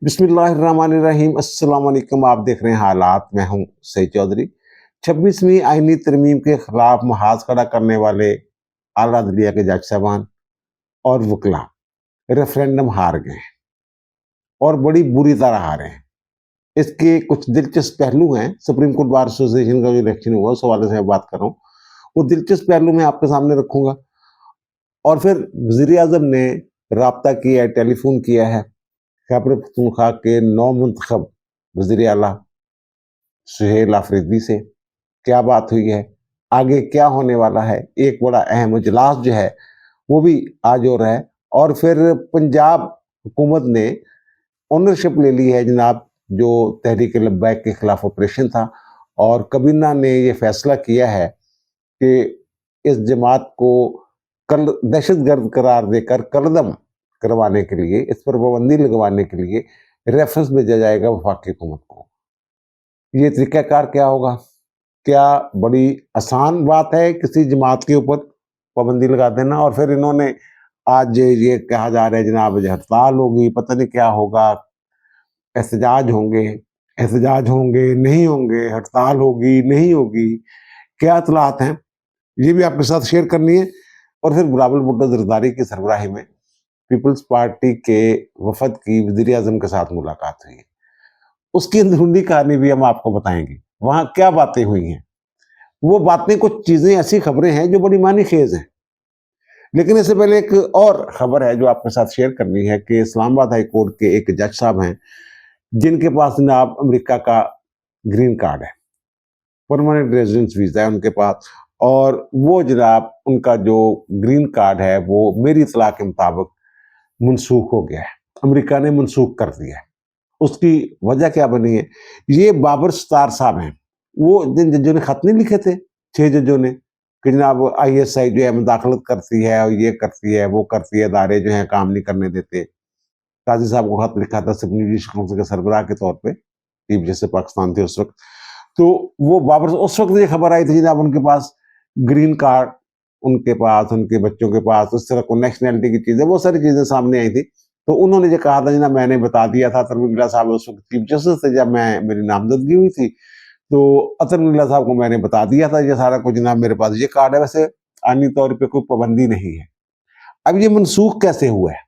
बिस्मिल्लाहिर्रहमानिर्रहीम। अस्सलाम वालेकुम। आप देख रहे हैं हालात। मैं हूं सईद चौधरी। 26वीं आईनी तरमीम के खिलाफ महाज खड़ा करने वाले आला अदलिया के जज साहबान और वकला रेफरेंडम हार गए और बड़ी बुरी तरह हारे हैं। इसके कुछ दिलचस्प पहलू हैं। सुप्रीम कोर्ट बार एसोसिएशन का जो इलेक्शन हुआ उस हवाले से मैं बात कर रहा हूँ। वो दिलचस्प पहलू मैं आपके सामने रखूंगा। और फिर वजीर आजम ने राब्ता किया है, टेलीफोन किया है खैबर पख्तूनख्वा के नौ मुंतखब वजीर आला सुहेल आफरीदी से। क्या बात हुई है, आगे क्या होने वाला है, एक बड़ा अहम इजलास जो है वो भी आज हो रहा है। और फिर पंजाब हुकूमत ने ओनरशिप ले ली है जनाब, जो तहरीक लब्बैक के खिलाफ ऑपरेशन था, और काबीना ने ये फैसला किया है कि इस जमात को कल दहशतगर्द करार देकर कलदम करवाने के लिए, इस पर पाबंदी लगवाने के लिए रेफरेंस भेजा जाएगा वफाकी हुकूमत को। ये तरीक़ाकार क्या होगा? क्या बड़ी आसान बात है किसी जमात के ऊपर पाबंदी लगा देना? और फिर इन्होंने आज ये कहा जा रहा है जनाब हड़ताल होगी, पता नहीं क्या होगा, एहतजाज होंगे, नहीं होंगे, हड़ताल होगी नहीं होगी, क्या इतलात हैं, ये भी आपके साथ शेयर करनी है। और फिर बिलावल भुट्टो जरदारी की सरबराही में पीपल्स पार्टी के वफद की वज़ीर आज़म के साथ मुलाकात हुई है। उसकी अंदरूनी कहानी भी हम आपको बताएंगे, वहां क्या बातें हुई हैं। वो बातें, कुछ चीजें, ऐसी खबरें हैं जो बड़ी मानी खेज हैं। लेकिन इससे पहले एक और खबर है जो आपके साथ शेयर करनी है कि इस्लामाबाद हाई कोर्ट के एक जज साहब हैं जिनके पास जनाब अमेरिका का ग्रीन कार्ड है, परमानेंट रेजिडेंस वीजा है उनके पास। और वो जनाब, उनका जो ग्रीन कार्ड है वो मेरी इतला के मुताबिक मनसूख हो गया है, अमेरिका ने मनसूख कर दिया है। उसकी वजह क्या बनी है? ये बाबर सत्तार साहब हैं, वो जिन जजों ने खत नहीं लिखे थे, 6 जजों ने, कि जनाब ISI जो है मुदाखलत करती है और ये करती है वो करती है, अदारे जो है काम नहीं करने देते। काजी साहब को खत लिखा था सुप्रीम जुडिशल काउंसिल के सरबराह के तौर पे, चीफ जस्टिस पाकिस्तान थे उस वक्त। तो वो बाबर, उस वक्त ये खबर आई थी जनाब उनके पास ग्रीन कार्ड, उनके पास, उनके बच्चों के पास, उस तरह को नेशनैलिटी की चीजें, वो सारी चीजें सामने आई थी। तो उन्होंने जो कहा था जनाब, मैंने बता दिया था, तरमीला साहब उस वक्त चीफ जस्टिस थे जब मेरी नामजदगी हुई थी, तो अतरमिल्ला साहब को मैंने बता दिया था ये सारा कुछ, जनाब मेरे पास ये कार्ड है। वैसे आनी तौर पे कोई पाबंदी नहीं है। अब ये मनसूख कैसे हुआ है?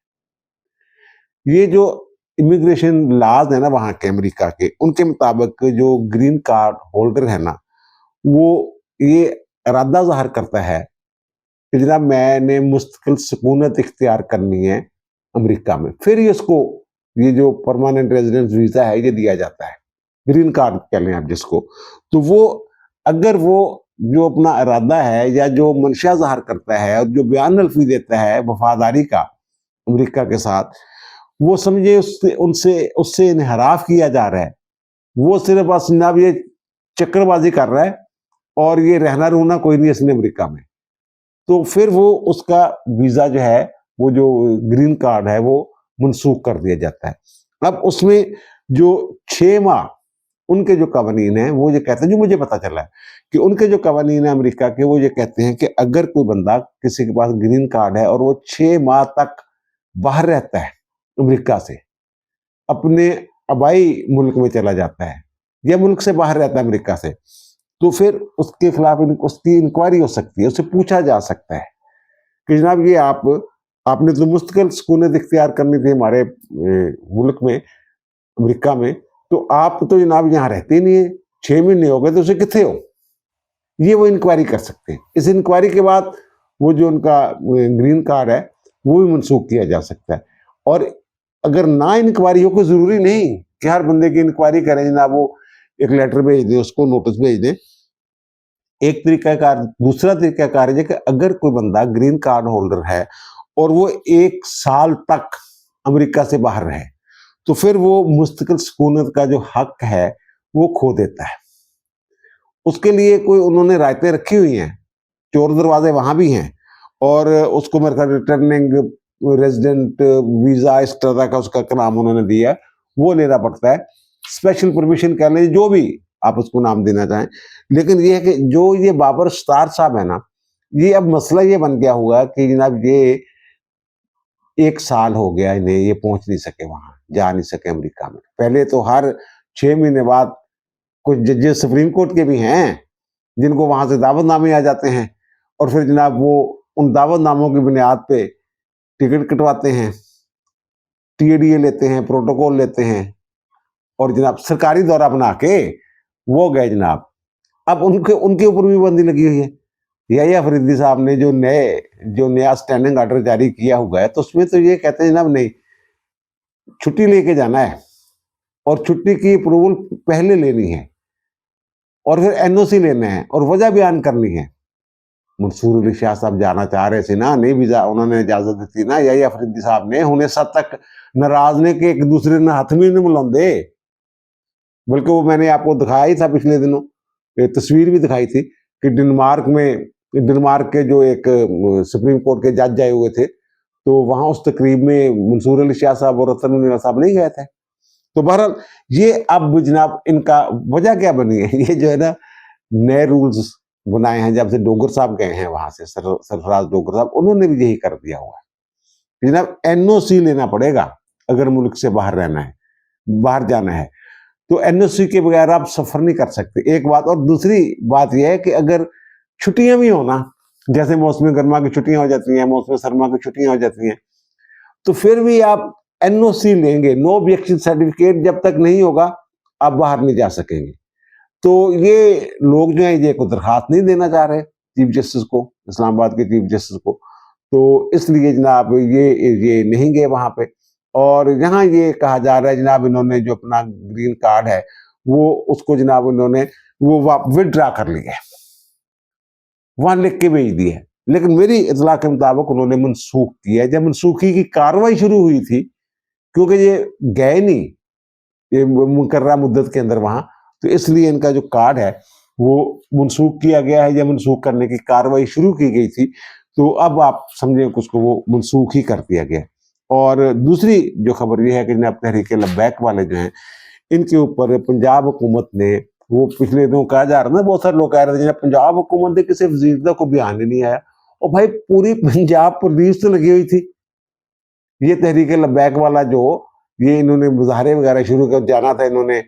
ये जो इमिग्रेशन लॉज है ना वहां के अमेरिका के, उनके मुताबिक जो ग्रीन कार्ड होल्डर है ना, वो ये इरादा जाहिर करता है कि जनाब मैंने मुस्तकिल सुकूनत इख्तियार करनी है अमेरिका में, फिर ये उसको, ये जो परमानेंट रेजिडेंस वीजा है ये दिया जाता है, ग्रीन कार्ड कह लें आप जिसको। तो वो, अगर वो जो अपना इरादा है या जो मंशा जाहिर करता है और जो बयान अल्फी देता है वफादारी का अमेरिका के साथ, वो समझे उससे उनसे उससे इनहराफ किया जा रहा है, वो सिर्फ बस जनाब ये चक्करबाजी कर रहा है और ये रहना रूना कोई नहीं इसने अमेरिका में, तो फिर वो उसका वीजा जो है, वो जो ग्रीन कार्ड है, वो मनसूख कर दिया जाता है। अब उसमें जो 6 माह उनके जो कवानीन है वो ये कहते हैं, जो मुझे पता चला है कि उनके जो कवानीन है अमेरिका के, वो ये कहते हैं कि अगर कोई बंदा, किसी के पास ग्रीन कार्ड है और वो 6 माह तक बाहर रहता है अमेरिका से, अपने आबाई मुल्क में चला जाता है या मुल्क से बाहर रहता है अमेरिका से, तो फिर उसके खिलाफ उसकी इंक्वायरी हो सकती है, उससे पूछा जा सकता है कि जनाब ये आपने तो मुस्तकिल सुकूनत इख्तियार करनी थी हमारे मुल्क में, अमेरिका में, तो आप तो जनाब यहाँ रहते ही नहीं है, 6 महीने हो गए, तो उसे कितने हो? ये वो इंक्वायरी कर सकते हैं। इस इंक्वायरी के बाद वो जो उनका ग्रीन कार्ड है वो भी मनसूख किया जा सकता है। और अगर ना इंक्वायरी हो, कोई जरूरी नहीं कि हर बंदे की इंक्वायरी करें जनाब, वो एक लेटर भेज दें, उसको नोटिस भेज दें, एक तरीकाकार। दूसरा तरीकाकार है कि अगर कोई बंदा ग्रीन कार्ड होल्डर है और वो 1 साल तक अमेरिका से बाहर रहे, तो फिर वो मुस्तकिल सुकूनत का जो हक है वो खो देता है। उसके लिए कोई उन्होंने रायतें रखी हुई हैं, चोर दरवाजे वहां भी हैं, और उसको मेरे ख्याल रिटर्निंग रेजिडेंट वीजा इस तरह का उसका नाम उन्होंने दिया, वो लेना पड़ता है। स्पेशल परमिशन कह लें, जो भी आप उसको नाम देना चाहें। लेकिन ये है कि जो ये बाबर सत्तार साहब है ना, ये अब मसला ये बन गया हुआ कि जनाब ये 1 साल हो गया इन्हें, ये पहुंच नहीं सके वहां, जा नहीं सके अमेरिका में। पहले तो हर 6 महीने बाद कुछ जजेस सुप्रीम कोर्ट के भी हैं जिनको वहां से दावतनामे आ जाते हैं, और फिर जनाब वो उन दावतनामों की बुनियाद पे टिकट कटवाते हैं, टीएडीए लेते हैं, प्रोटोकॉल लेते हैं, और जनाब सरकारी दौरा बना के वो गए जनाब। अब उनके उनके ऊपर भी बंदी लगी हुई है। यही अफरीदी साहब ने जो नया स्टैंडिंग ऑर्डर जारी किया हुआ है, तो उसमें तो ये कहते हैं जनाब नहीं, छुट्टी लेके जाना है और छुट्टी की अप्रूवल पहले लेनी है और फिर एनओसी लेना है और वजह बयान करनी है। मंसूर अली शाह साहब जाना चाह रहे थे ना, नहीं वीजा उन्होंने इजाजत दी थी ना, यही अफरीदी साहब ने उन्हें सद तक नाराज ने के एक दूसरे ने हाथ में नहीं मिलाते। बल्कि वो मैंने आपको दिखाया ही था पिछले दिनों, एक तस्वीर भी दिखाई थी कि डेनमार्क के जो एक सुप्रीम कोर्ट के जज आए हुए थे, तो वहां उस तकरीब में मंसूर अली शाह साहब और रतन मुनीर साहब नहीं गए थे। तो बहरहाल ये अब जनाब इनका वजह क्या बनी है, ये जो है ना नए रूल्स बनाए हैं जब से डोगर साहब गए हैं वहां से, सरफराज डोगर साहब, उन्होंने भी यही कर दिया हुआ है। जनाब एनओसी लेना पड़ेगा अगर मुल्क से बाहर रहना है, बाहर जाना है, तो एनओसी के बगैर आप सफर नहीं कर सकते, एक बात। और दूसरी बात यह है कि अगर छुट्टियां भी हो ना, जैसे मौसमी गर्मा की छुट्टियां हो जाती हैं, मौसमी सरमा की छुट्टियां हो जाती हैं, तो फिर भी आप एनओसी लेंगे, नो ऑब्जेक्शन सर्टिफिकेट जब तक नहीं होगा आप बाहर नहीं जा सकेंगे। तो ये लोग जो है ये को दरखास्त नहीं देना चाह रहे चीफ जस्टिस को, इस्लामाबाद के चीफ जस्टिस को, तो इसलिए जनाब ये नहीं गए वहां पे। और यहाँ ये कहा जा रहा है जनाब इन्होंने जो अपना ग्रीन कार्ड है वो उसको जनाब इन्होंने वो विड्रा कर लिया, वहां लिख के भेज दिया, लेकिन मेरी इतला के मुताबिक उन्होंने मनसूख किया है। जब मनसूखी की कार्रवाई शुरू हुई थी, क्योंकि ये गए नहीं ये मुकर्रा मुद्दत के अंदर वहां, तो इसलिए इनका जो कार्ड है वो मनसूख किया गया है या मनसूख करने की कार्रवाई शुरू की गई थी, तो अब आप समझें कि उसको वो मनसूख ही कर दिया गया। और दूसरी जो खबर ये है कि जनाब तहरीक लब्बैक वाले जो हैं इनके ऊपर पंजाब हुकूमत ने, वो पिछले दिनों कहा जा रहा था, बहुत सारे लोग कह रहे थे पंजाब हुकूमत ने किसी वजीर को बयान ही नहीं आया, और भाई पूरी पंजाब पुलिस तो लगी हुई थी। ये तहरीक लब्बैक वाला जो ये इन्होंने मुजाहरे वगैरह शुरू कर जाना था, इन्होंने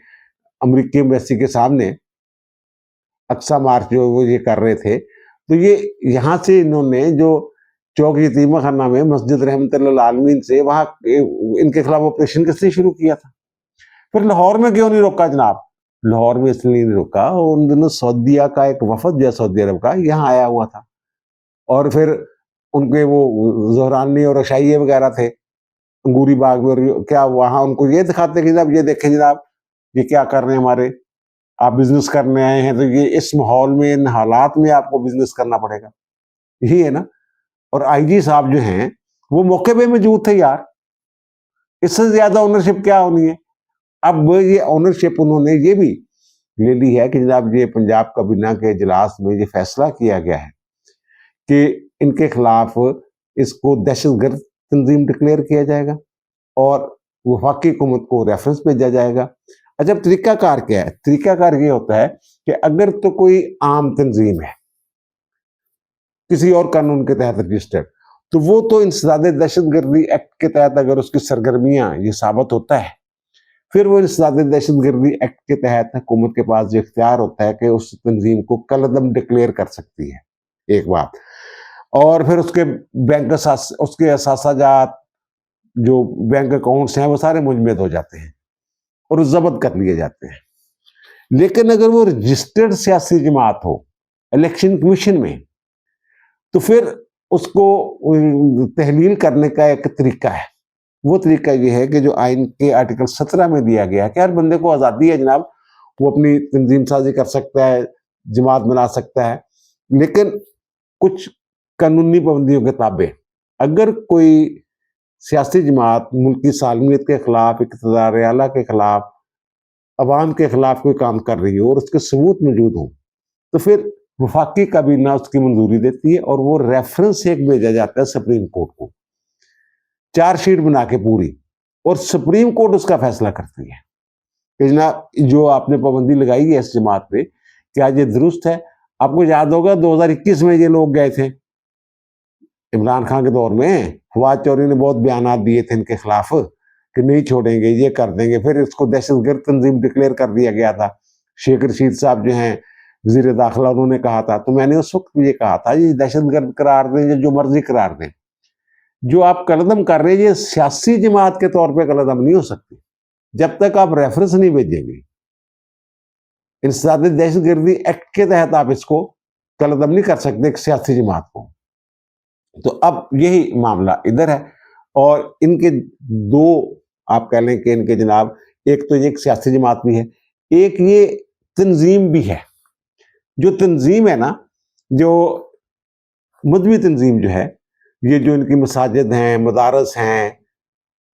अमेरिकी एम्बेसी के सामने अक्सा मार्च जो वो ये कर रहे थे, तो ये यहाँ से इन्होंने जो चौक यतीमा खाना में मस्जिद रहमतुल्लाह आलमीन से वहां इनके खिलाफ ऑपरेशन किसने शुरू किया था। फिर लाहौर में क्यों नहीं रोका जनाब, लाहौर में इसलिए नहीं रोका, उन दिनों सऊदिया का एक वफद जो सऊदी अरब का यहाँ आया हुआ था, और फिर उनके वो जोहरानी और अशाइये वगैरह थे अंगूरी बाग में, और क्या वहां उनको ये दिखाते कि जनाब ये देखें जनाब ये क्या कर रहे हैं हमारे, आप बिजनेस करने आए हैं तो ये इस माहौल में इन हालात में आपको बिजनेस करना पड़ेगा, यही है ना। और आईजी साहब जो हैं वो मौके पे मौजूद थे यार, इससे ज्यादा ओनरशिप क्या होनी है। अब ये ओनरशिप उन्होंने ये भी ले ली है कि जनाब ये पंजाब काबीना के इजलास में ये फैसला किया गया है कि इनके खिलाफ इसको दहशतगर्द तंजीम डिक्लेयर किया जाएगा और वफाकी हुकूमत को रेफरेंस भेजा जाएगा। अच्छा, तरीकाकार क्या है, तरीकाकार ये होता है कि अगर तो कोई आम तंजीम है किसी और कानून के तहत रजिस्टर्ड, तो वो तो इंसदाद दहशतगर्दी एक्ट के तहत अगर उसकी सरगर्मियां ये साबित होता है, फिर वो इंसदाद दहशतगर्दी एक्ट के तहत हुकूमत के पास जो इख्तियार होता है कि उस तंजीम को कलअदम डिक्लेयर कर सकती है, एक बात। और फिर उसके बैंक उसके असासाजात जो बैंक अकाउंट्स हैं वो सारे मुजमद हो जाते हैं और जब्त कर लिए जाते हैं। लेकिन अगर वो रजिस्टर्ड सियासी जमात हो इलेक्शन कमीशन में, तो फिर उसको तहलील करने का एक तरीका है। वो तरीका ये है कि जो आइन के आर्टिकल 17 में दिया गया है कि हर बंदे को आज़ादी है जनाब, वो अपनी तंजीम साजी कर सकता है, जमात बना सकता है, लेकिन कुछ कानूनी पाबंदियों के ताबे। अगर कोई सियासी जमात मुल्क की सालमियत के खिलाफ, इक़्तिदार आला के खिलाफ, अवाम के खिलाफ कोई काम कर रही हो और उसके सबूत मौजूद हो, तो फिर वफाकी काबीना उसकी मंजूरी देती है और वो रेफरेंस एक भेजा जाता है सुप्रीम कोर्ट को, चार्जशीट बना के पूरी, और सुप्रीम कोर्ट उसका फैसला करती है कि जनाब जो आपने पाबंदी लगाई है इस जमात पे, क्या ये दुरुस्त है। आपको याद होगा 2021 में ये लोग गए थे इमरान खान के दौर में, फवाद चौधरी ने बहुत बयान दिए थे इनके खिलाफ कि नहीं छोड़ेंगे, ये कर देंगे। फिर इसको दहशतगर्द तंजीम डिक्लेयर कर दिया गया था। शेख रशीद साहब जो हैं वजीर दाखिला, उन्होंने कहा था, तो मैंने उस वक्त ये कहा था, ये दहशतगर्द करार दें या जो मर्जी करार दें, जो आप कलदम कर रहे हैं ये सियासी जमात के तौर पे कलदम नहीं हो सकती जब तक आप रेफरेंस नहीं भेजेंगे। इंसदादी दहशतगर्दी एक्ट के तहत आप इसको कलदम नहीं कर सकते एक सियासी जमात को। तो अब यही मामला इधर है, और इनके दो, आप कह लें कि इनके जनाब, एक तो ये एक सियासी जमात भी है, एक ये तंजीम भी है। जो तंजीम है ना, जो मजहबी तंजीम जो है, ये जो इनकी मसाजिद हैं, मदारस हैं,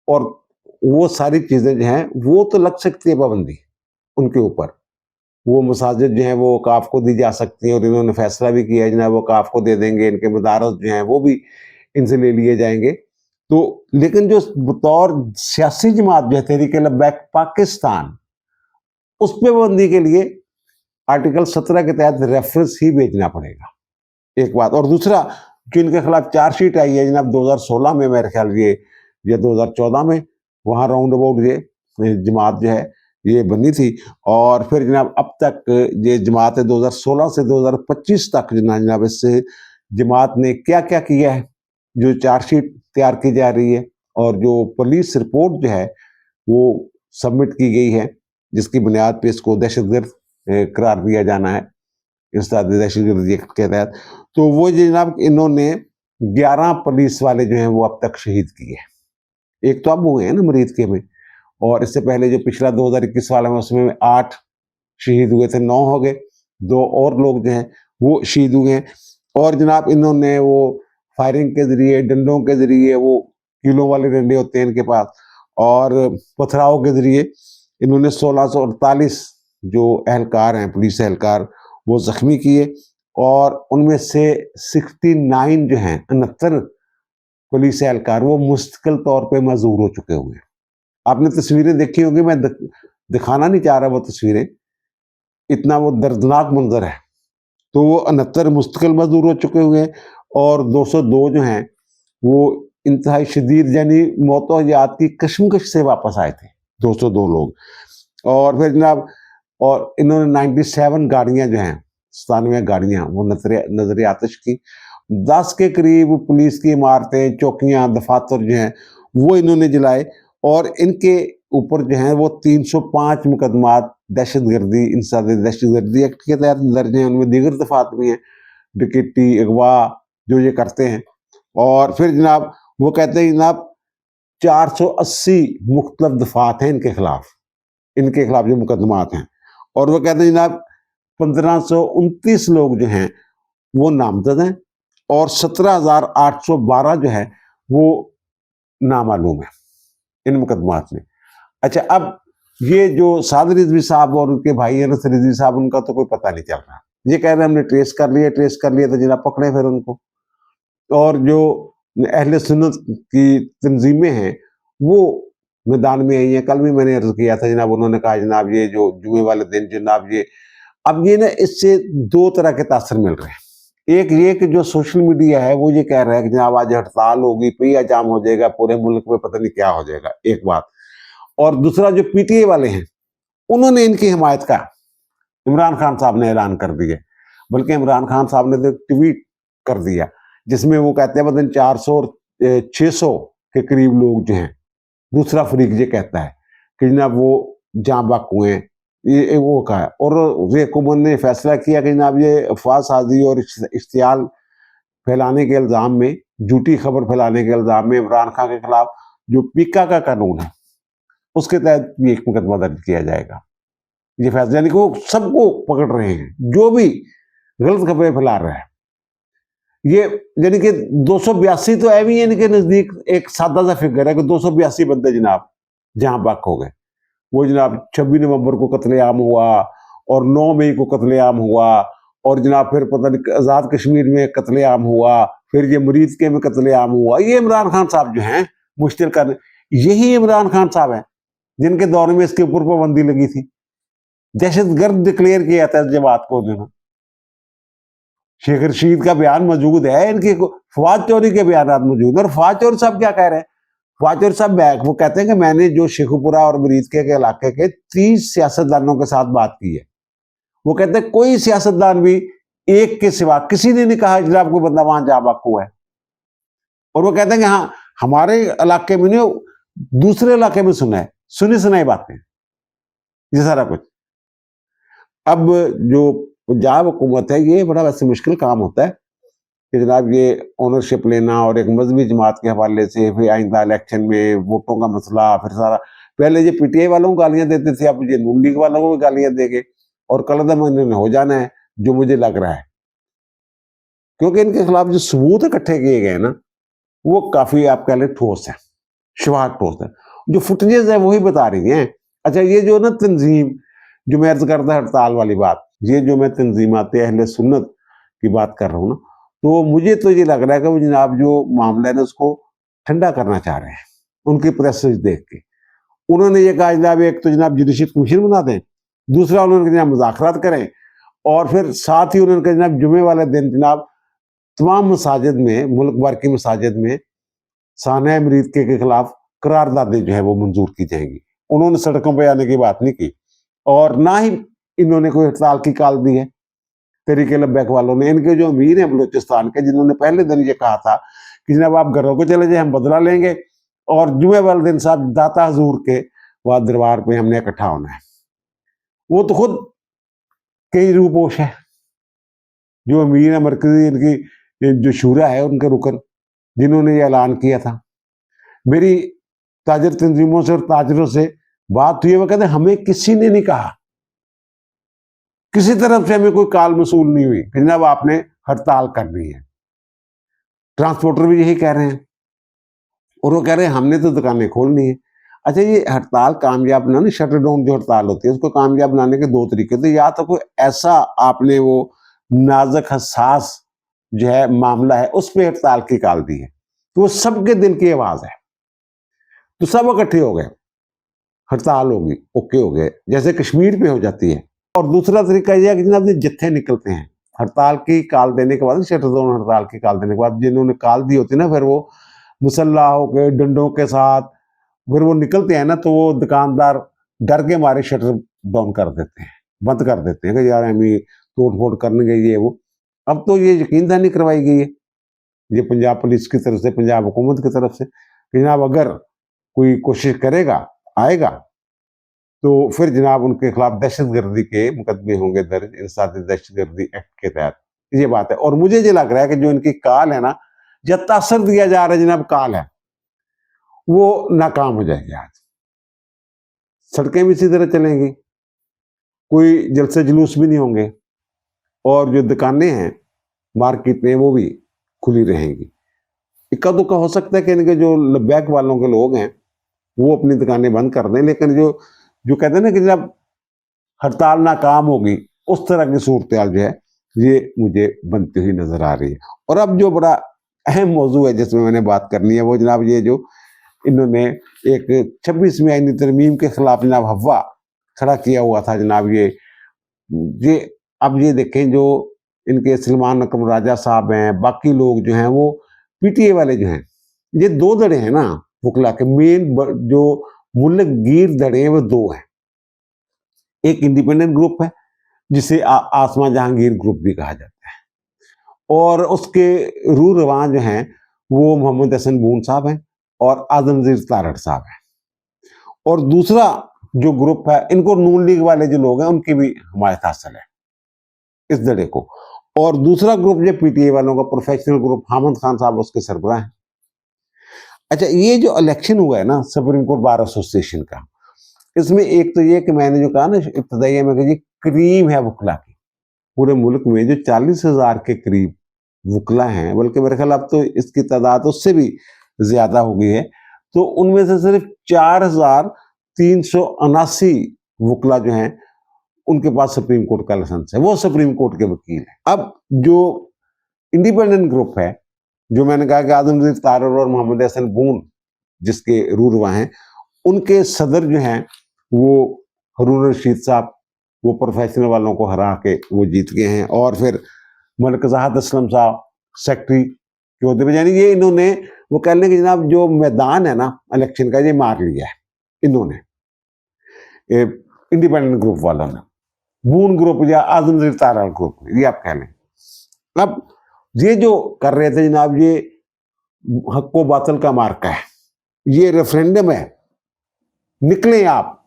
और वो सारी चीज़ें जो हैं, वो तो लग सकती है पाबंदी उनके ऊपर। वो मसाजिद जो हैं वो वकाफ को दी जा सकती हैं, और इन्होंने फैसला भी किया है जनाब वकाफ को दे देंगे। इनके मदारस जो हैं वो भी इनसे ले लिए जाएंगे। तो लेकिन जो बतौर सियासी जमात जो है तहरीक लब्बैक पाकिस्तान, उस पे पाबंदी के लिए आर्टिकल 17 के तहत रेफरेंस ही भेजना पड़ेगा, एक बात। और दूसरा कि इनके खिलाफ चार्जशीट आई है जनाब 2016 में, मेरे ख्याल ये या 2014 में, वहाँ राउंड अबाउट ये जमात जो है ये बनी थी। और फिर जनाब अब तक ये जमात है 2016 से 2025 तक जनाब इस जमात ने क्या क्या किया है, जो चार्जशीट तैयार की जा रही है, और जो पुलिस रिपोर्ट जो है वो सबमिट की गई है, जिसकी बुनियाद पे इसको दहशतगर्द करार दिया जाना है इंसदादी दहशतगर्दी एक्ट के तहत। तो वो जनाब इन्होंने 11 पुलिस वाले जो हैं वो अब तक शहीद किए। एक तो अब हुए हैं ना मरीज के में, और इससे पहले जो पिछला 2021 वाला में उसमें 8 शहीद हुए थे, 9 हो गए, 2 और लोग जो हैं वो शहीद हुए हैं। और जनाब इन्होंने वो फायरिंग के जरिए, डंडों के जरिए, वो किलों वाले डंडे होते हैं इनके पास, और पथराव के जरिए इन्होंने 1648 जो एहलकार हैं, पुलिस एहलकार, वो जख्मी किए। और उनमें से 69 जो हैं, 69 पुलिस एहलकार वो मुस्तकिल तौर पे मजबूर हो चुके हुए हैं। आपने तस्वीरें देखी होंगी, मैं दिखाना नहीं चाह रहा वो तस्वीरें, इतना वो दर्दनाक मंजर है। तो वो 69 मुस्तकिल मजदूर हो चुके हुए हैं, और 202 जो हैं वो इंतहाई शदीद यानी मौतो हयात की कशमकश से वापस आए थे, 202 लोग। और फिर जनाब, और इन्होंने 97 गाड़ियां जो हैं, 97 गाड़ियां वो नजर आतिश की, 10 के करीब पुलिस की इमारतें, चौकियां, दफातर जो हैं वो इन्होंने जलाए। और इनके ऊपर जो है वो 305 मुकदमात दहशतगर्दी, इंसदादी दहशतगर्दी एक्ट के तहत दर्ज हैं। उनमें दीगर दफात भी हैं, डकैती, अगवा जो ये करते हैं। और फिर जनाब वो कहते हैं जनाब 480 मुख्तलिफ दफात हैं इनके खिलाफ जो मुकदमात हैं। और वो कहते हैं जनाब 1529 लोग जो हैं वो नामजद हैं, और 17,812 जो है वो नामालूम है इन मुकदमात में। अच्छा, अब ये जो साद रिजवी साहब और उनके भाई अनस रिजवी साहब, उनका तो कोई पता नहीं चल रहा। ये कह रहे हैं हमने ट्रेस कर लिया तो जनाब पकड़े फिर उनको। और जो अहले सुन्नत की तंजीमें हैं वो मैदान में आई हैं। कल भी मैंने अर्ज किया था जनाब, उन्होंने कहा जनाब ये जो जुमे वाले दिन जनाब ये, अब ये ना इससे 2 तरह के तासर मिल रहे हैं। एक ये कि जो सोशल मीडिया है वो ये कह रहा है कि जनाब आज हड़ताल होगी, पहिया जाम हो जाएगा, पूरे मुल्क में पता नहीं क्या हो जाएगा, एक बात। और दूसरा जो पीटीए वाले हैं उन्होंने इनकी हिमायत का इमरान खान साहब ने ऐलान कर दिया। बल्कि इमरान खान साहब ने तो ट्वीट कर दिया जिसमें वो कहते हैं बदन 400 और 600 के करीब लोग जो हैं, दूसरा फरीक ये कहता है कि जनाब वो जाँ बक हुए हैं, ये वो कहा है। और हुकूमत ने फैसला किया कि जनाब ये अफवाह साजी और इश्तियाल फैलाने के इल्ज़ाम में, झूठी खबर फैलाने के इल्ज़ाम में इमरान खान के खिलाफ जो पीका का कानून है उसके तहत भी एक मुकदमा दर्ज किया जाएगा। ये फैसला यानी कि वो सबको पकड़ रहे हैं जो भी गलत खबरें फैला रहा है। ये यानी कि 282 तो है भी, इनके नजदीक एक सादा सा फिगर है कि 282 बंदे जनाब जहां बाक हो गए। वो जनाब 26 नवंबर को कत्लेआम हुआ, और 9 मई को कत्लेआम हुआ, और जनाब फिर पता नहीं आज़ाद कश्मीर में कत्लेआम हुआ, फिर ये मरीज के में कत्लेआम हुआ। ये इमरान खान साहब जो हैं मुश्तिल करने, यही इमरान खान साहब हैं जिनके दौर में इसके ऊपर पाबंदी लगी थी, दहशतगर्द डिक्लेयर किया था जमात को। जो शेख रशीद का बयान मौजूद है, इनके फवाद चौधरी के बयान मौजूद है। और फवाद चौधरी साहब क्या कह रहे हैं? वाजपेयी साहब बैक वो कहते हैं कि मैंने जो शेखुपुरा और मरीदके के इलाके के 30 सियासतदानों के साथ बात की है। वो कहते हैं कोई सियासतदान भी एक के सिवा किसी ने नहीं कहा जनाब कोई बंदा वहां जा बाकू है। और वो कहते हैं कि हाँ हमारे इलाके में नहीं, दूसरे इलाके में सुना है, सुनी सुनाई बातें, ये सारा कुछ। अब जो पंजाब हुकूमत है ये बड़ा वैसे मुश्किल काम होता है कि जनाब ये ओनरशिप लेना और एक मजहबी जमात के हवाले से फिर आइंदा इलेक्शन में वोटों का मसला, फिर सारा पहले ये पीटीआई वालों को गालियां देते थे, अब ये नून लीग वालों को भी गालियां देंगे और कलदम इन्होंने हो जाना है, जो मुझे लग रहा है, क्योंकि इनके खिलाफ जो सबूत इकट्ठे किए गए ना वो काफी आप कह लें ठोस है, शुरुआत ठोस है। जो फुटेजेस है वही बता रही हैं। अच्छा ये जो ना तंजीम जो मैं अर्ज करता हड़ताल वाली बात, ये जो मैं तंजीमात अहले सुन्नत की बात कर रहा हूँ ना, तो मुझे तो ये लग रहा है कि वो जनाब जो मामला है ना उसको ठंडा करना चाह रहे हैं उनकी प्रेसेज देख के। उन्होंने ये कहा जनाब एक तो जनाब जुडिशल कमीशन बना दें, दूसरा उन्होंने जनाब मुज़ाकरात करें, और फिर साथ ही उन्होंने कहा जनाब जुमे वाले दिन जनाब तमाम मसाजिद में, मुल्क भर की मसाजिद में साना मरीदके के खिलाफ करारदादें जो है वो मंजूर की जाएंगी। उन्होंने सड़कों पर आने की बात नहीं की और ना ही इन्होंने कोई हड़ताल की कॉल दी है। तरीके लब्बैक वालों ने, इनके जो अमीर हैं बलूचिस्तान के, जिन्होंने पहले दिन ये कहा था कि जनाब आप घरों को चले जाए, हम बदला लेंगे और जुमे वाले दिन साहब दाता हजूर के वहां दरबार पे हमने इकट्ठा होना है, वो तो खुद कई रूपोश है। जो अमीर है मरकजी इनकी जो शूरा है उनके रुकन, जिन्होंने ये ऐलान किया था। मेरी ताजर तंजीमों से और ताजरों से बात हुई है, वो कहते हमें किसी ने नहीं कहा, किसी तरफ से हमें कोई काल मसूल नहीं हुई कि जनाब आपने हड़ताल करनी है। ट्रांसपोर्टर भी यही कह रहे हैं और वो कह रहे हैं हमने तो दुकानें खोलनी है। अच्छा ये हड़ताल कामयाब ना, शटर डाउन जो हड़ताल होती है उसको कामयाब बनाने के दो तरीके, तो या तो कोई ऐसा आपने वो नाजुक हसास जो है मामला है उस पर हड़ताल की काल दी है तो वो सबके दिल की आवाज है, तो सब इकट्ठे हो गए, हड़ताल होगी, ओके हो गए, जैसे कश्मीर पे हो जाती है। और दूसरा तरीका यह है कि जनाब जत्थे निकलते हैं हड़ताल की काल देने के बाद, शटर डाउन हड़ताल की काल देने के बाद जिन्होंने काल दी होती है ना, फिर वो मुसल्ला होकर डंडों के साथ फिर वो निकलते हैं ना, तो वो दुकानदार डर के मारे शटर डाउन कर देते हैं, बंद कर देते हैं कि यार हम ये तोड़ फोड़ करने गई है वो। अब तो ये यकीन दहानी करवाई गई है ये पंजाब पुलिस की तरफ से, पंजाब हुकूमत की तरफ से कि जनाब अगर कोई कोशिश करेगा आएगा तो फिर जनाब उनके खिलाफ दहशतगर्दी के मुकदमे होंगे दर्ज, इंसानी दहशतगर्दी एक्ट के तहत, ये बात है। और मुझे ये लग रहा है कि जो इनकी काल है ना, या तासर दिया जा रहा है जनाब काल है, वो नाकाम हो जाएगी। आज सड़कें भी इसी तरह चलेंगी, कोई जलसे जुलूस भी नहीं होंगे और जो दुकानें हैं मार्केट में वो भी खुली रहेंगी। इक्का दुक्का हो सकता है कि इनके जो लब्बैक वालों के लोग हैं वो अपनी दुकानें बंद कर दें, लेकिन जो जो कहते हैं ना कि जब हड़ताल नाकाम होगी उस तरह की सूरत हाल जो है ये मुझे बनती हुई नजर आ रही है। और अब जो बड़ा अहम मौजू है जिसमें मैंने बात करनी है वो जनाब ये जो इन्होंने एक 26वीं आईनी तरमीम के खिलाफ जनाब हवा खड़ा किया हुआ था जनाब, ये अब ये देखें जो इनके सलमान अकरम राजा साहब हैं, बाकी लोग जो हैं वो पीटीए वाले जो हैं, ये दो धड़े हैं ना वकला के, मेन जो मुल्क गिर धड़े हैं वो दो हैं। एक इंडिपेंडेंट ग्रुप है जिसे आसमा जहांगीर ग्रुप भी कहा जाता है, और उसके रूह रवां जो हैं वो मोहम्मद हसन बून साहब हैं और आजमगीर तारड़ साहब हैं। और दूसरा जो ग्रुप है, इनको नून लीग वाले जो लोग हैं उनकी भी हमायत हासिल है इस धड़े को। और दूसरा ग्रुप जो पीटीए वालों का प्रोफेशनल ग्रुप, हामिद खान साहब उसके सरबराह हैं। अच्छा ये जो इलेक्शन हुआ है ना सुप्रीम कोर्ट बार एसोसिएशन का, इसमें एक तो ये कि मैंने जो कहा ना इब्तदाइया में कि ये क्रीम है वकला की, पूरे मुल्क में जो 40,000 के करीब वकला हैं, बल्कि मेरे ख्याल अब तो इसकी तादाद उससे भी ज्यादा हो गई है, तो उनमें से सिर्फ 4,379 वकला जो हैं उनके पास सुप्रीम कोर्ट का लाइसेंस है, वो सुप्रीम कोर्ट के वकील हैं। अब जो इंडिपेंडेंट ग्रुप है, जो मैंने कहा कि आजमगीर तारड़ और मोहम्मद हसन बून जिसके रूरवा हैं, उनके सदर जो हैं वो हारून रशीद साहब, वो प्रोफेशनल वालों को हरा के वो जीत गए हैं। और फिर मलक ज़ाहद असलम साहब सेक्रेटरी के होते हैं, यानी ये इन्होंने वो कह लें कि जनाब जो मैदान है ना इलेक्शन का, ये मार लिया है इन्होंने, इंडिपेंडेंट ग्रुप वालों ने, बून ग्रुप या आजमगीर तारा ग्रुप, ये आप कह लें। अब ये जो कर रहे थे जनाब, ये हक्को बातल का मार्का है, ये रेफरेंडम है, निकले आप।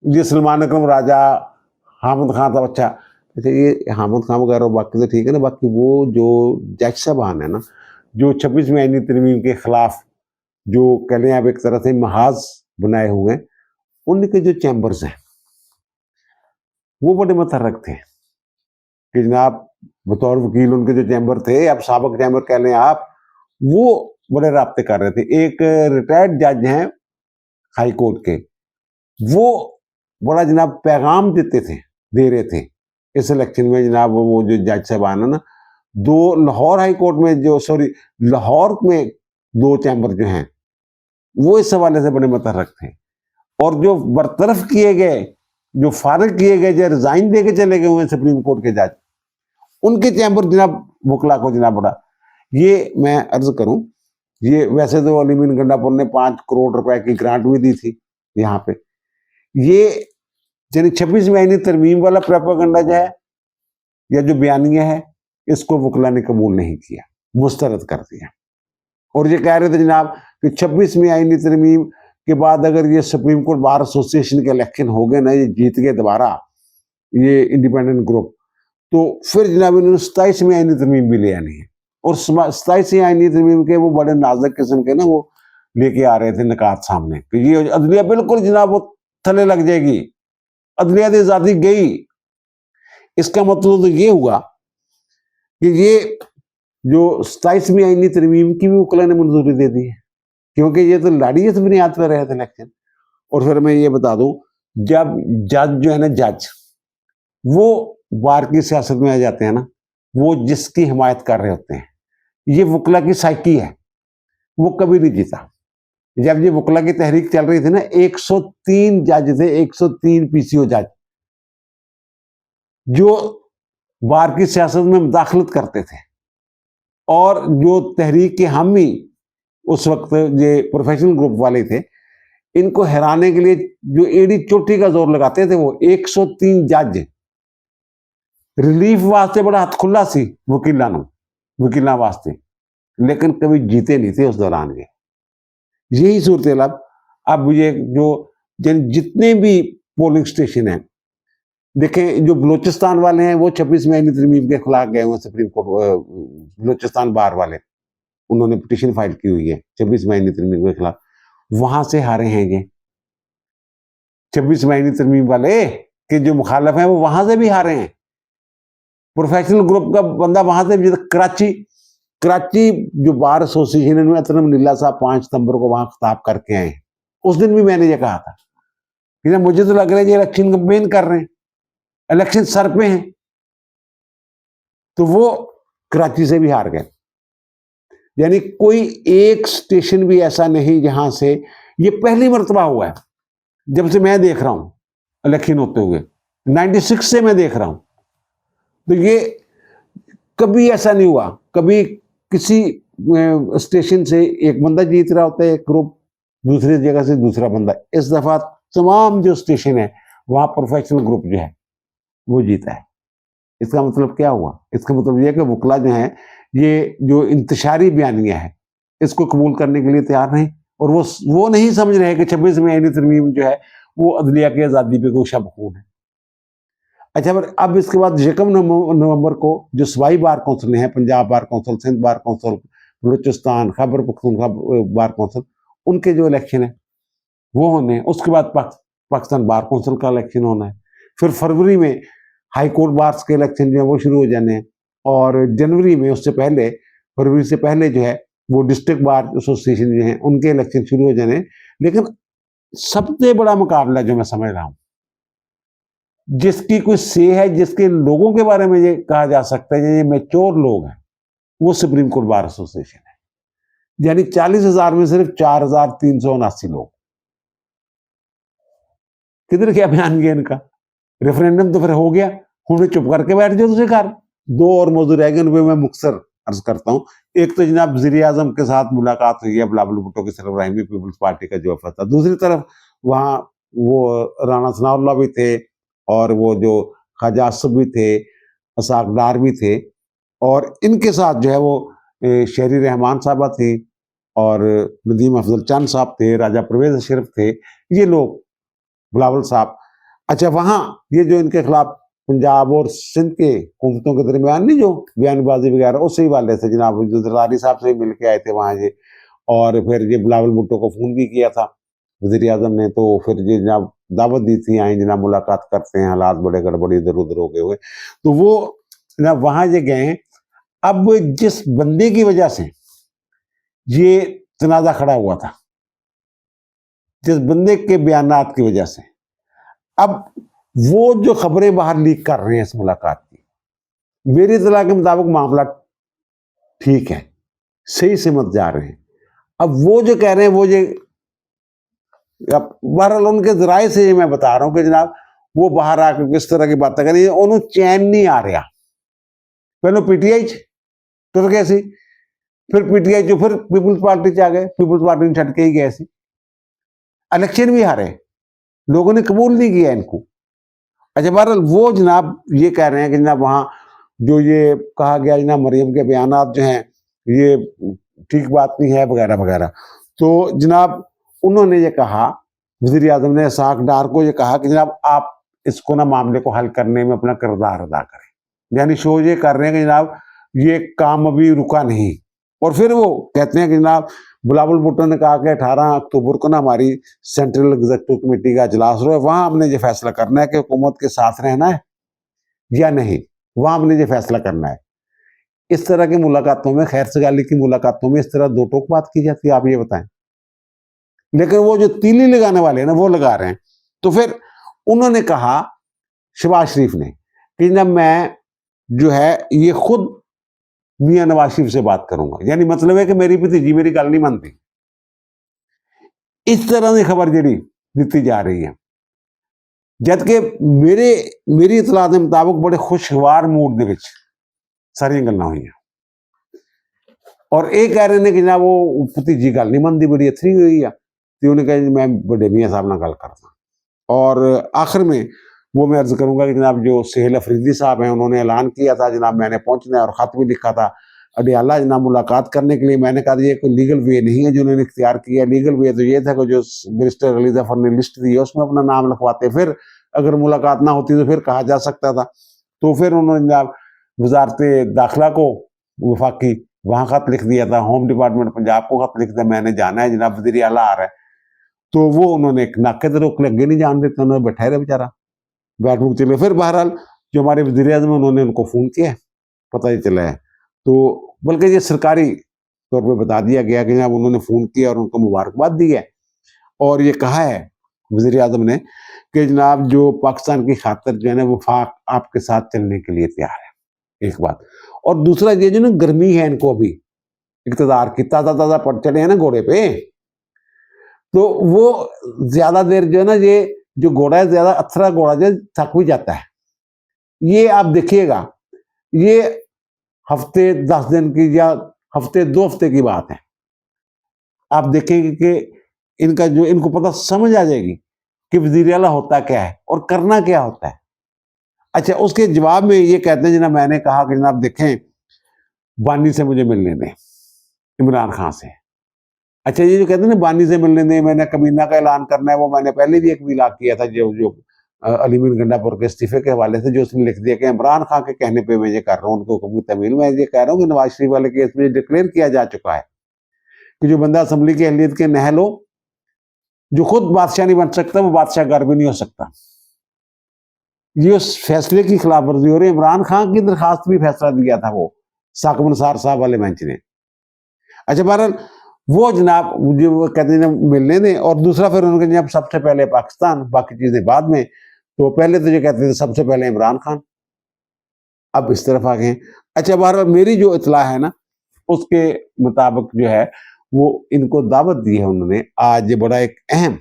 ये सलमान अकरम राजा, हामिद खान था, अच्छा ये हामिद खान वगैरह बाकी तो ठीक है ना, बाकी वो जो जज साहबान है ना, जो 26वीं आईनी तरमीम के खिलाफ जो कह लें आप एक तरह से महाज बनाए हुए हैं, उनके जो चैम्बर्स हैं वो बड़े मुतहर्रिक थे कि जनाब बतौर वकील उनके जो चैम्बर थे, अब साबिक चैम्बर कह लें आप, वो बड़े राब्ते कर रहे थे। एक रिटायर्ड जज हैं हाई कोर्ट के, वो बड़ा जनाब पैगाम दे रहे थे इस इलेक्शन में जनाब। वो जो जज साहबान है ना, दो लाहौर हाई कोर्ट में जो लाहौर में दो चैम्बर जो हैं, वो इस हवाले से बड़े मुतहर्रिक थे। और जो बरतरफ किए गए, जो फारिग किए गए, जो रिजाइन दे के चले गए हुए सुप्रीम कोर्ट के जज, उनके चैम्बर जनाब वकला को जनाब बड़ा, ये मैं अर्ज करूं, ये वैसे तो अलीमीन गंडापुर ने 5 करोड़ रुपए की ग्रांट भी दी थी यहाँ पे। ये यानी 26वीं आईनी तरमीम वाला प्रोपेगेंडा जो है या जो बयानिया है, इसको वकला ने कबूल नहीं किया, मुस्तरद कर दिया। और ये कह रहे थे जनाब कि 26वीं आईनी तरमीम के बाद अगर ये सुप्रीम कोर्ट बार एसोसिएशन के इलेक्शन हो गए ना, ये जीत गए दोबारा ये इंडिपेंडेंट ग्रुप, तो फिर जनाब इन्होंने 27वीं आईनी तरमीम भी ले आनी है। और 27वीं आईनी तरमीम के वो बड़े नाजुक किस्म के ना वो लेके आ रहे थे निकात सामने कि ये अदलिया बिल्कुल जनाब वो थले लग जाएगी, अदलिया की आजादी गई। इसका मतलब तो ये हुआ कि ये जो 27वीं आईनी तरमीम की भी वकला ने मंजूरी दे दी है, क्योंकि ये तो लाड़ियत बुनियाद पर रहे थे इलेक्शन। और फिर मैं ये बता दूं, जब जज जो है ना, जज वो बार की सियासत में आ जाते हैं ना, वो जिसकी हिमायत कर रहे होते हैं, ये वकला की साइकी है, वो कभी नहीं जीता। जब ये वकला की तहरीक चल रही थी ना, 103 जज थे, 103 पीसीओ जज, जो बार की सियासत में मुदाखलत करते थे। और जो तहरीक के हामी उस वक्त ये प्रोफेशनल ग्रुप वाले थे, इनको हराने के लिए जो एड़ी चोटी का जोर लगाते थे, वो 103 जज रिलीफ वास्ते बड़ा हथ खुला सी वकीलों वास्ते, लेकिन कभी जीते नहीं थे उस दौरान। यही सूरत। अब ये जो जितने भी पोलिंग स्टेशन हैं, देखें जो बलूचिस्तान वाले हैं, वो 26वीं आईनी तरमीम के खिलाफ गए हुए सुप्रीम कोर्ट, बलूचिस्तान बार वाले, उन्होंने पिटीशन फाइल की हुई है 26वीं आईनी तरमीम के खिलाफ, वहां से हारे हैं ये 26वीं आईनी तरमीम वाले के जो मुखालिफ हैं, वो वहां से भी हारे हैं। प्रोफेशनल ग्रुप का बंदा वहां से भी, कराची जो बार एसोसिएशन में अतरम नीला साहब 5 सितंबर को वहां खिताब करके आए, उस दिन भी मैंने ये कहा था कि मुझे तो लग रहा है ये इलेक्शन कैंपेन कर रहे हैं, इलेक्शन सर पे हैं। तो वो कराची से भी हार गए। यानी कोई एक स्टेशन भी ऐसा नहीं जहां से, ये पहली मर्तबा हुआ है जब से मैं देख रहा हूं इलेक्शन होते हुए, 96 से मैं देख रहा हूं। तो ये कभी ऐसा नहीं हुआ, कभी किसी स्टेशन से एक बंदा जीत रहा होता है, एक ग्रुप, दूसरी जगह से दूसरा बंदा। इस दफा तमाम जो स्टेशन है वहां प्रोफेशनल ग्रुप जो है वो जीता है। इसका मतलब क्या हुआ? इसका मतलब यह कि वकला जो है, ये जो इंतशारी बयानिया है, इसको कबूल करने के लिए तैयार नहीं, और वो नहीं समझ रहे कि 26वीं आईनी तरमीम जो है वो अदलिया की आज़ादी पे कोई शब खून है। अच्छा, अब इसके बाद 1 नवंबर को जो सूबाई बार कौंसिल हैं, Punjab bar council, Sindh bar council, Balochistan, Khyber Pakhtunkhwa bar council, उनके जो इलेक्शन है वो होने हैं। उसके बाद पाकिस्तान बार कौंसिल का इलेक्शन होना है। फिर फरवरी में हाई कोर्ट बार्स के इलेक्शन जो है वो शुरू हो जाने हैं, और जनवरी में, उससे पहले, फरवरी से पहले जो है वो डिस्ट्रिक्ट बार एसोसिएशन जो है उनके इलेक्शन शुरू हो जाने हैं। लेकिन सबसे बड़ा मुकाबला जो मैं समझ रहा हूं, जिसकी कोई से है, जिसके लोगों के बारे में ये कहा जा सकता है ये मैच्योर लोग हैं, वो सुप्रीम कोर्ट बार एसोसिएशन है। यानी 40,000 में सिर्फ 4,379 लोग। किधर क्या बयान किया इनका? रेफरेंडम तो फिर हो गया, हूं चुप करके बैठ जाओ तुझे घर। 2 और मौजूद रह गए, उन पर मैं मुख्तसर अर्ज करता हूँ। एक तो जनाब वज़ीर आज़म के साथ मुलाकात हुई है बिलावल भुट्टो की सरबराही पीपल्स पार्टी का जो वफद था। दूसरी तरफ वहाँ वो राणा सनाउल्लाह भी थे और वो जो ख्वाजा आसिफ भी थे, इसाक डार भी थे और इनके साथ जो है वो शहरी रहमान साहबा थी और नदीम अफजल चंद साहब थे, राजा परवेज़ अशरफ थे, ये लोग बिलावल साहब। अच्छा वहाँ ये जो इनके खिलाफ पंजाब और सिंध के हुकूमतों के दरमियान नहीं जो बयानबाजी वगैरह उसी वाले से जनाब जो जरदारी साहब से मिल के आए थे वहाँ ये और फिर ये बिलावल भुट्टो को फ़ोन भी किया था वज़ीर आज़म ने, तो फिर ये जनाब दावत दी थी, आएँ जनाब मुलाकात करते हैं, हालात बड़े गड़बड़ इधर-उधर हो गए हुए। तो वो जनाब वहाँ ये गए हैं। अब जिस बंदे की वजह से ये तनाज़ा खड़ा हुआ था, जिस बंदे के बयानात की वजह से, अब वो जो खबरें बाहर लीक कर रहे हैं इस मुलाकात की, मेरी इत्तला के मुताबिक मामला ठीक है, सही समझ जा रहे हैं। अब वो जो कह रहे हैं वो ये अब बहरहाल उनके ज़राए से ये मैं बता रहा हूँ कि जनाब वो बाहर आकर किस तरह की बातें कर रही हैं, उन्हें चैन नहीं आ रहा। पहले पीटीआई तुर गए सी, फिर पीटीआई जो फिर पीपल्स पार्टी च आ गए, पीपल्स पार्टी ने छट के ही गए सी। इलेक्शन भी हारे, लोगों ने कबूल नहीं किया इनको। अच्छा बहरहाल वो जनाब ये कह रहे हैं कि जनाब वहाँ जो ये कहा गया जनाब मरियम के बयानात जो हैं ये ठीक बात नहीं है वगैरह वगैरह। तो जनाब उन्होंने ये कहा, वज़ीर आज़म ने इसाक डार को ये कहा कि जनाब आप इसको ना मामले को हल करने में अपना किरदार अदा करें। यानी शो ये कर रहे हैं कि जनाब ये काम अभी रुका नहीं। और फिर वो कहते हैं कि जनाब बिलावल भुट्टो ने कहा कि 18 अक्टूबर को ना हमारी सेंट्रल एग्जीक्यूटिव कमेटी का इजलास हो रहा है, वहाँ हमने ये फैसला करना है कि हुकूमत के साथ रहना है या नहीं, वहाँ हमने ये फैसला करना है। इस तरह की मुलाकातों में, खैर सगाली की मुलाकातों में इस तरह दो टोक बात की जाती है, आप ये बताएं। लेकिन वो जो तीली लगाने वाले हैं ना वो लगा रहे हैं। तो फिर उन्होंने कहा शहबाज शरीफ ने कि जब मैं जो है ये खुद मियां नवाज शरीफ से बात करूंगा, यानी मतलब है कि मेरी भतीजी मेरी गल नहीं मानती। इस तरह की खबर जी दी जा रही है, जबकि मेरी इतला के मुताबिक बड़े खुशगवार मूड के विच सारियां गल्लां होईयां और ये कह रहे हैं कि जनाब वो भतीजी गल नहीं मनती, बड़ी अथरी हुई है। तो उन्हें कहा जी मैं बड़े मियाँ साहब नाल गल करदा। और आखिर में वो मैं अर्ज करूंगा कि जनाब जो सुहेल अफरीदी साहब हैं उन्होंने ऐलान किया था जनाब मैंने पहुंचना है और ख़त भी लिखा था अडियाला जनाब मुलाकात करने के लिए। मैंने कहा ये कोई लीगल वे नहीं है जो उन्होंने इख्तियार किया। लीगल वे तो ये था कि जो बैरिस्टर अली ज़फ़र ने लिस्ट दी है उसमें अपना नाम लिखवाते, फिर अगर मुलाकात ना होती तो फिर कहा जा सकता था। तो फिर उन्होंने जनाब वजारत दाखिला को वफाकी वहाँ खत लिख दिया था, होम डिपार्टमेंट पंजाब को खत लिख दिया मैंने जाना है जनाब वज़ीर आला आ रहा है। तो वो उन्होंने एक नाके से रोक लगे नहीं जान देते, उन्होंने बैठा रहे बेचारा बैठबुक चले। फिर बहरहाल जो हमारे वज़ीर आज़म उन्होंने उनको फ़ोन किया, पता ही चला है। तो बल्कि ये सरकारी तौर पर बता दिया गया कि जनाब उन्होंने फ़ोन किया और उनको मुबारकबाद दी है और ये कहा है वज़ीर आज़म ने कि जनाब जो पाकिस्तान की खातिर जो है ना वफाक आपके साथ चलने के लिए तैयार है, एक बात। और दूसरा ये जो ना गर्मी है इनको अभी इक़्तिदार की, ताज़ा-ताज़ा पड़ चढ़े हैं ना घोड़े पे, तो वो ज़्यादा देर जो है ना ये जो घोड़ा है ज़्यादा अथरा घोड़ा जो थक भी जाता है। ये आप देखिएगा, ये हफ़्ते 10 दिन की या हफ़्ते 2 हफ़्ते की बात है। आप देखेंगे कि इनका जो इनको पता समझ आ जाएगी कि वज़ीर आला होता क्या है और करना क्या होता है। अच्छा उसके जवाब में ये कहते हैं जनाब मैंने कहा कि जनाब देखें बानी से मुझे मिलने दें, इमरान खान से। अच्छा ये जो कहते हैं ना बानी से मिलने दें, मैंने कमीना का ऐलान करना है, वो मैंने पहले भी एक विलाग किया था जो अलीमीन गंडापुर के इस्तीफे के हवाले से, जो उसने लिख दिया कि इमरान खान के कहने पे मैं ये कर रहा हूँ उनके हुक्म की तमील। मैं ये कह रहा हूँ कि नवाज शरीफ वाले केस में डिक्लेयर किया जा चुका है कि जो बंदा असम्बली की अहलियत के नहल हो, जो खुद बादशाह नहीं बन सकता वो बादशाह गर भी नहीं हो सकता। ये उस फैसले की खिलाफ वर्जी हो रही है। इमरान खान की दरखास्त भी फैसला दिया था वो साकिब निसार साहब वाले बेंच ने। अच्छा बहरहाल वो जनाब जो वो कहते हैं मिलने दें और दूसरा फिर उन्होंने जनाब सबसे पहले पाकिस्तान, बाकी चीज़ें बाद में। तो पहले तो ये कहते थे सबसे पहले इमरान खान, अब इस तरफ आ गए हैं। अच्छा बहरहाल मेरी जो इतला है ना उसके मुताबिक जो है वो इनको दावत दी है उन्होंने। आज ये बड़ा एक अहम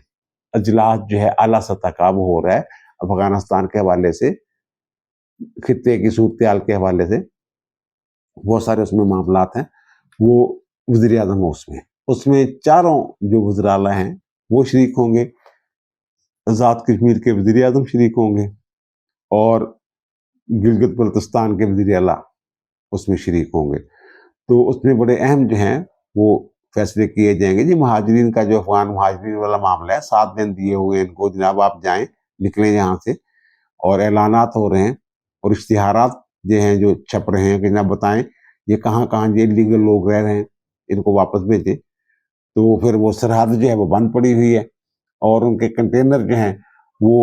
अजलास जो है आला सतह का वो हो रहा है अफगानिस्तान के हवाले से, खित्ते की सूरत हाल के हवाले से। बहुत सारे उसमें मामलात हैं, वो वज़ीर आज़म उसमें उसमें चारों जो वज़राला हैं वो शरीक होंगे, आज़ाद कश्मीर के वज़ीर आज़म शरीक होंगे और गिलगित बल्तिस्तान के वज़ीर आला उसमें शरीक होंगे। तो उसमें बड़े अहम जो हैं वो फैसले किए जाएंगे जी। महाजरीन का जो अफगान महाजरीन वाला मामला है, 7 दिन दिए हुए हैं इनको, जनाब आप जाएं, निकलें यहाँ से, और ऐलानात हो रहे हैं और इश्तिहारात जो हैं जो छप रहे हैं कि जनाब बताएं ये कहाँ कहाँ ये इलीगल लोग रह रहे हैं, इनको वापस भेजें। तो फिर वो सरहद जो है वो बंद पड़ी हुई है और उनके कंटेनर जो हैं वो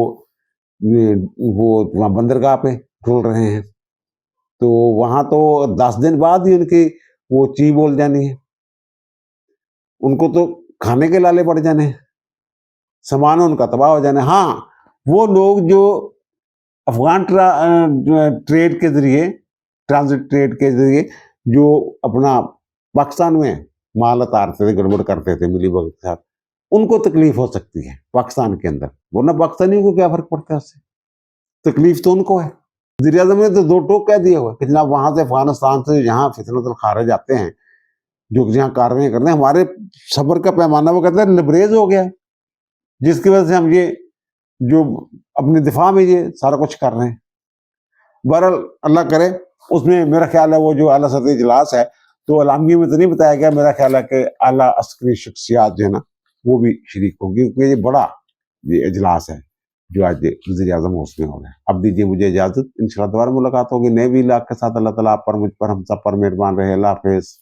वहाँ बंदरगाह पे खुल रहे हैं। तो वहाँ तो 10 दिन बाद ही उनकी वो ची बोल जानी है, उनको तो खाने के लाले पड़ जाने हैं, सामान उनका तबाह हो जाना है। हाँ, वो लोग जो अफगान ट्रेड के जरिए, ट्रांजिट ट्रेड के जरिए जो अपना पाकिस्तान में माल उतारते थे, गड़बड़ करते थे मिली भगत के साथ, उनको तकलीफ हो सकती है पाकिस्तान के अंदर, वरना पाकिस्तानियों को क्या फर्क पड़ता है उससे, तकलीफ तो उनको है। वज़ीर आज़म ने तो दो टोक कह दिया हुआ कि जनाब वहां से अफगानिस्तान से यहाँ फितनतुल खारिज आते हैं, जो यहाँ कार्रवाई करते हैं, हमारे सब्र का पैमाना वो कहते हैं लबरेज हो गया है, जिसकी वजह से हम ये जो अपने दिफा में ये सारा कुछ कर रहे हैं। बहरहाल अल्लाह करे, उसमें मेरा ख्याल है वो जो आला सतही इजलास है, तो अलामगी में तो नहीं बताया गया, मेरा ख्याल है कि आला अस्करी शख्सियात जो है ना वो भी शरीक होंगी, क्योंकि ये बड़ा ये इजलास है जो आज वज़ीर आज़म उसमें हो गया। अब दीजिए मुझे इजाज़त, इंशाअल्लाह दोबारा मुलाकात होगी नए भी इलाक़ के साथ। अल्लाह ताला आप पर, मुझ पर, हम सब पर मेहरबान रहे। अल्लाह हाफ़िज़।